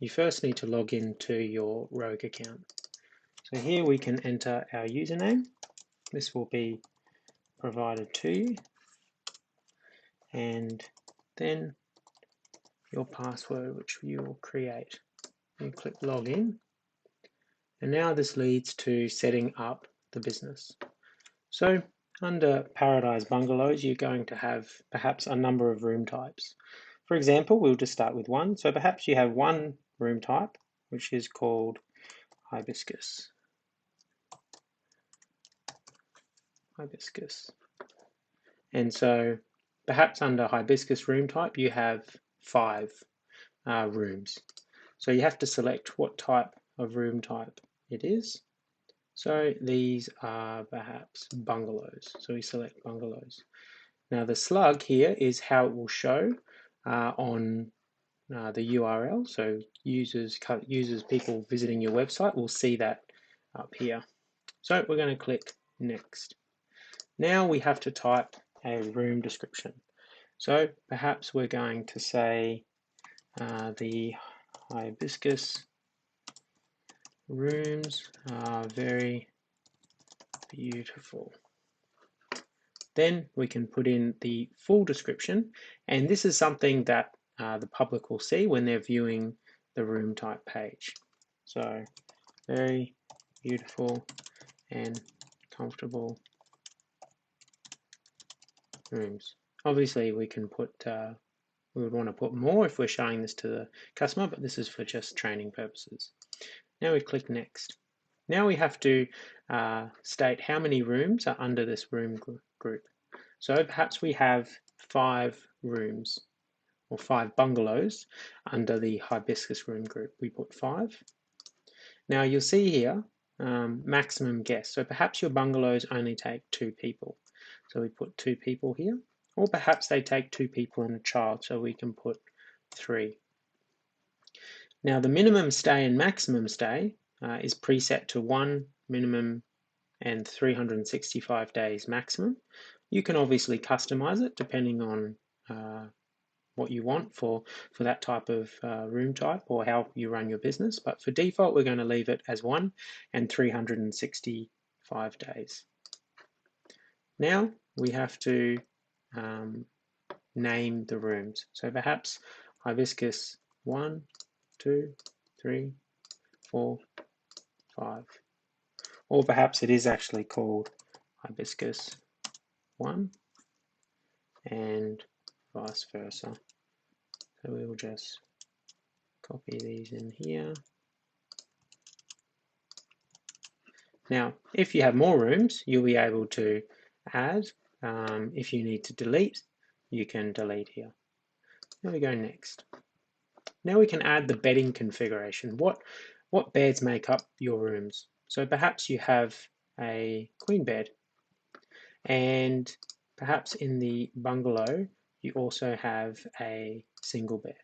you first need to log into your Rogue account. So here we can enter our username. This will be provided to you, and then your password, which you will create. You click login, and now this leads to setting up the business. So under Paradise Bungalows, you're going to have perhaps a number of room types. For example, we'll just start with one. So perhaps you have one room type, which is called Hibiscus. And so perhaps under Hibiscus room type, you have 5 rooms. So you have to select what type of room type it is. So these are perhaps bungalows. So we select bungalows. Now the slug here is how it will show on the URL. So users, people visiting your website will see that up here. So we're going to click next. Now we have to type a room description. So perhaps we're going to say the Hibiscus rooms are very beautiful. Then we can put in the full description, and this is something that the public will see when they're viewing the room type page. So very beautiful and comfortable rooms. Obviously we can put we would want to put more if we're showing this to the customer, but this is for just training purposes. Now we click next. Now we have to state how many rooms are under this room group. So perhaps we have 5 rooms or 5 bungalows under the Hibiscus room group. We put 5. Now you'll see here maximum guests. So perhaps your bungalows only take 2 people. So we put 2 people here. Or perhaps they take 2 people and a child, so we can put 3. Now the minimum stay and maximum stay is preset to 1 minimum and 365 days maximum. You can obviously customize it depending on what you want for that type of room type or how you run your business. But for default, we're going to leave it as 1 and 365 days. Now we have to name the rooms. So perhaps Hibiscus 1, 2, 3, 4, 5. Or perhaps it is actually called Hibiscus 1 and vice versa. So we will just copy these in here. Now, if you have more rooms, you'll be able to add. If you need to delete, you can delete here. There we go, next. Now we can add the bedding configuration. What beds make up your rooms? So perhaps you have a queen bed, and perhaps in the bungalow you also have a single bed.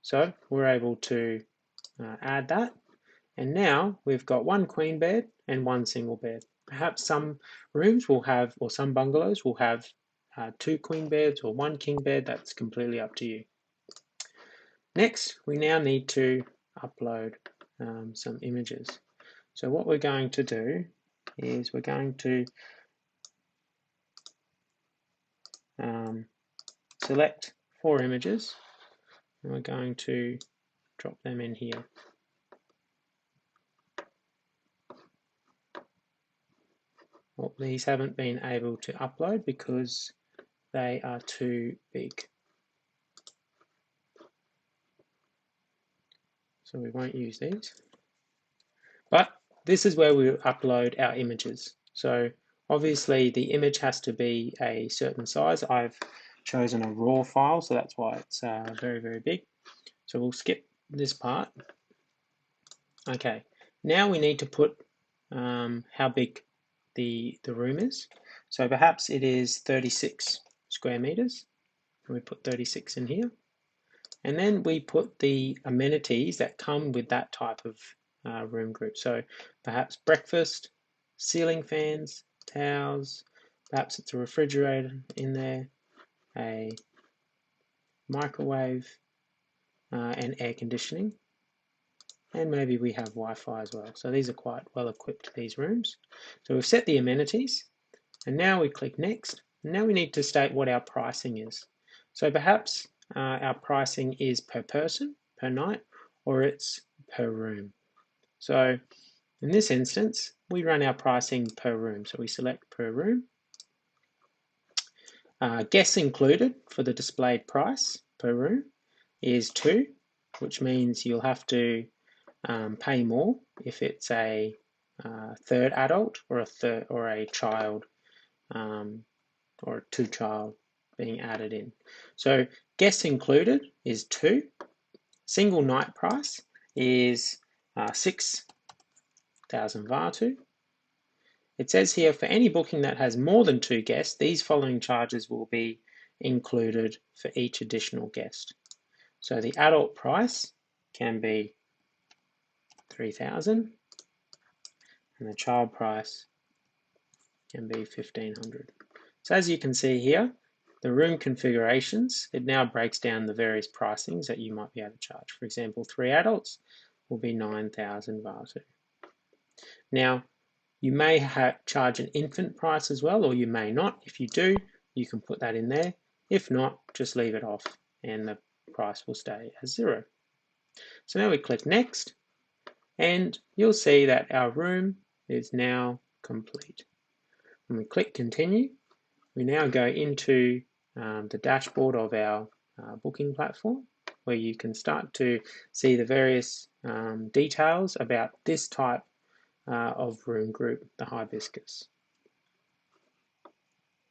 So we're able to add that, and now we've got 1 queen bed and 1 single bed. Perhaps some rooms will have, or some bungalows will have 2 queen beds or 1 king bed. That's completely up to you. Next, we now need to upload some images. So what we're going to do is we're going to select 4 images, and we're going to drop them in here. Well, these haven't been able to upload because they are too big. So we won't use these. But this is where we upload our images. So obviously the image has to be a certain size. I've chosen a raw file, so that's why it's very, very big. So we'll skip this part. Okay, now we need to put how big the room is. So perhaps it is 36 square meters. We put 36 in here. And then we put the amenities that come with that type of room group. So perhaps breakfast, ceiling fans, towels, perhaps it's a refrigerator in there, a microwave, and air conditioning, and maybe we have Wi-Fi as well. So these are quite well equipped, these rooms. So we've set the amenities, and now we click next. Now we need to state what our pricing is. So perhaps our pricing is per person, per night, or it's per room. So in this instance, we run our pricing per room. So we select per room. Guests included for the displayed price per room is 2, which means you'll have to pay more if it's a third adult or a child or a 2-child being added in. So guests included is 2. Single night price is 6,000 Vatu. It says here for any booking that has more than 2 guests, these following charges will be included for each additional guest. So the adult price can be 3,000 and the child price can be 1,500. So as you can see here, the room configurations, it now breaks down the various pricings that you might be able to charge. For example, 3 adults will be 9,000 Vatu. Now, you may charge an infant price as well, or you may not. If you do, you can put that in there. If not, just leave it off and the price will stay as 0. So now we click next, and you'll see that our room is now complete. When we click continue, we now go into the dashboard of our booking platform, where you can start to see the various details about this type of room group, the hibiscus.